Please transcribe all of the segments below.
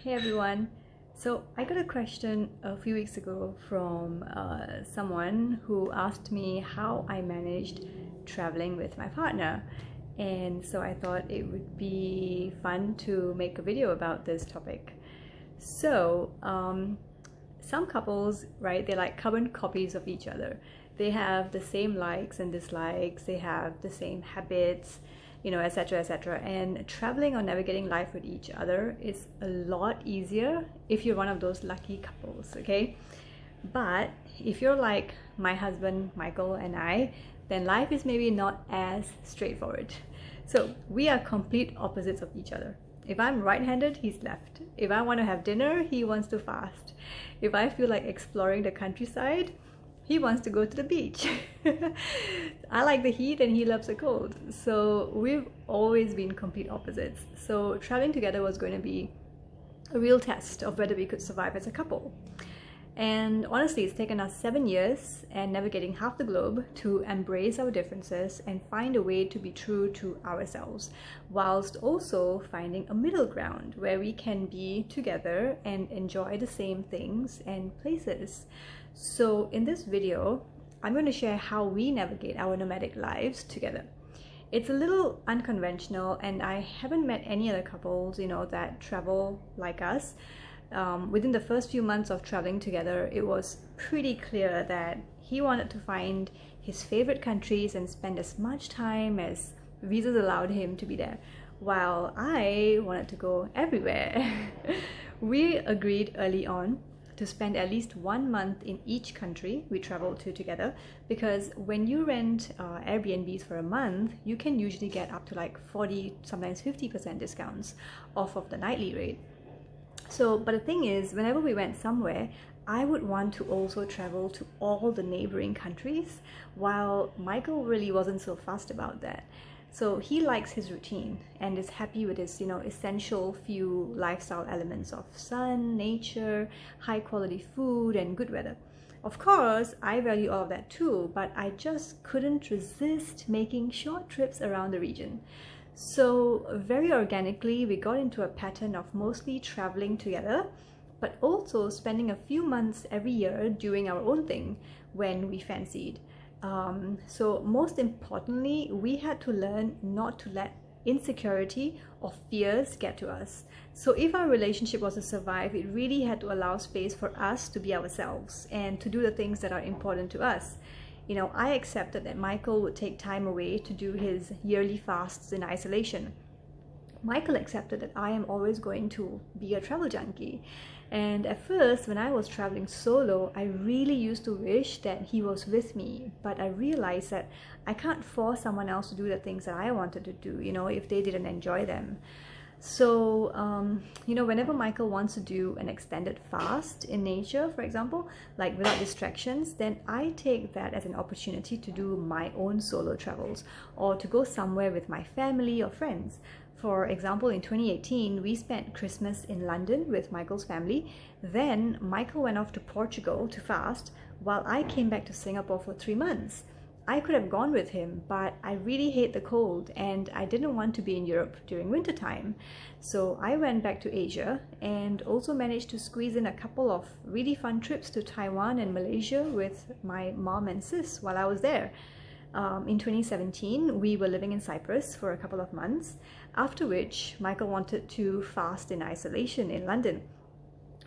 Hey everyone. So I got a question a few weeks ago from someone who asked me how I managed traveling with my partner. And so I thought it would be fun to make a video about this topic. So, some couples, right, they're like carbon copies of each other. They have the same likes and dislikes, they have the same habits, etc., etc. And traveling or navigating life with each other is a lot easier if you're one of those lucky couples, okay? But if you're like my husband, Michael, and I, then life is maybe not as straightforward. So we are complete opposites of each other. If I'm right-handed, he's left. If I want to have dinner, he wants to fast. If I feel like exploring the countryside, he wants to go to the beach. I like the heat and he loves the cold. So we've always been complete opposites. So traveling together was going to be a real test of whether we could survive as a couple. And honestly, it's taken us 7 years and navigating half the globe to embrace our differences and find a way to be true to ourselves, whilst also finding a middle ground where we can be together and enjoy the same things and places. So in this video, I'm going to share how we navigate our nomadic lives together. It's a little unconventional, and I haven't met any other couples, that travel like us. Within the first few months of traveling together, it was pretty clear that he wanted to find his favorite countries and spend as much time as visas allowed him to be there, while I wanted to go everywhere. We agreed early on to spend at least 1 month in each country we traveled to together, because when you rent Airbnbs for a month, you can usually get up to like 40, sometimes 50% discounts off of the nightly rate. So, but the thing is, whenever we went somewhere, I would want to also travel to all the neighboring countries, while Michael really wasn't so fussed about that. So he likes his routine and is happy with his, essential few lifestyle elements of sun, nature, high quality food, and good weather. Of course, I value all of that too, but I just couldn't resist making short trips around the region. So very organically, we got into a pattern of mostly traveling together, but also spending a few months every year doing our own thing when we fancied. So most importantly, we had to learn not to let insecurity or fears get to us. So if our relationship was to survive, it really had to allow space for us to be ourselves and to do the things that are important to us. I accepted that Michael would take time away to do his yearly fasts in isolation. Michael accepted that I am always going to be a travel junkie. And at first, when I was traveling solo, I really used to wish that he was with me. But I realized that I can't force someone else to do the things that I wanted to do, if they didn't enjoy them. So, whenever Michael wants to do an extended fast in nature, for example, like without distractions, then I take that as an opportunity to do my own solo travels or to go somewhere with my family or friends. For example, in 2018, we spent Christmas in London with Michael's family. Then Michael went off to Portugal to fast while I came back to Singapore for 3 months. I could have gone with him, but I really hate the cold and I didn't want to be in Europe during winter time. So I went back to Asia and also managed to squeeze in a couple of really fun trips to Taiwan and Malaysia with my mom and sis while I was there. In 2017, we were living in Cyprus for a couple of months, after which Michael wanted to fast in isolation in London.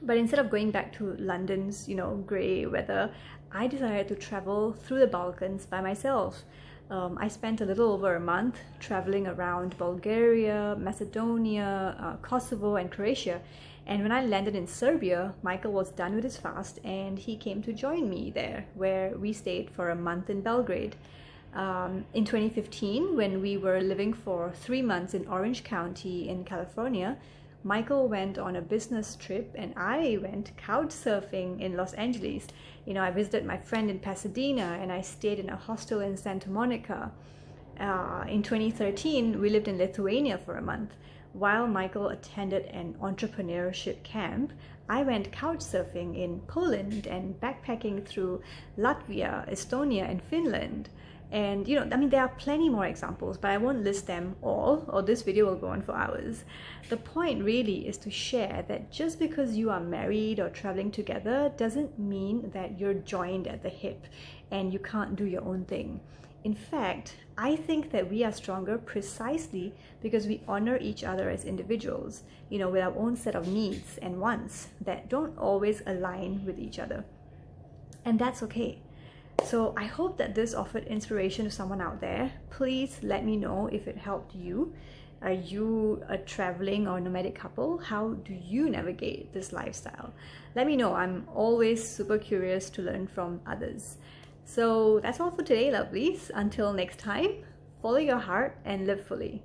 But instead of going back to London's, grey weather, I decided to travel through the Balkans by myself. I spent a little over a month traveling around Bulgaria, Macedonia, Kosovo, and Croatia. And when I landed in Serbia, Michael was done with his fast and he came to join me there, where we stayed for a month in Belgrade. In 2015, when we were living for 3 months in Orange County in California, Michael went on a business trip and I went couch surfing in Los Angeles. I visited my friend in Pasadena and I stayed in a hostel in Santa Monica. In 2013, we lived in Lithuania for a month. While Michael attended an entrepreneurship camp, I went couch surfing in Poland and backpacking through Latvia, Estonia, and Finland. And I mean, there are plenty more examples, but I won't list them all, or this video will go on for hours. The point really is to share that just because you are married or traveling together doesn't mean that you're joined at the hip and you can't do your own thing. In fact, I think that we are stronger precisely because we honor each other as individuals, with our own set of needs and wants that don't always align with each other. And that's okay. So I hope that this offered inspiration to someone out there. Please let me know if it helped you. Are you a traveling or nomadic couple? How do you navigate this lifestyle? Let me know. I'm always super curious to learn from others. So that's all for today, lovelies. Until next time, follow your heart and live fully.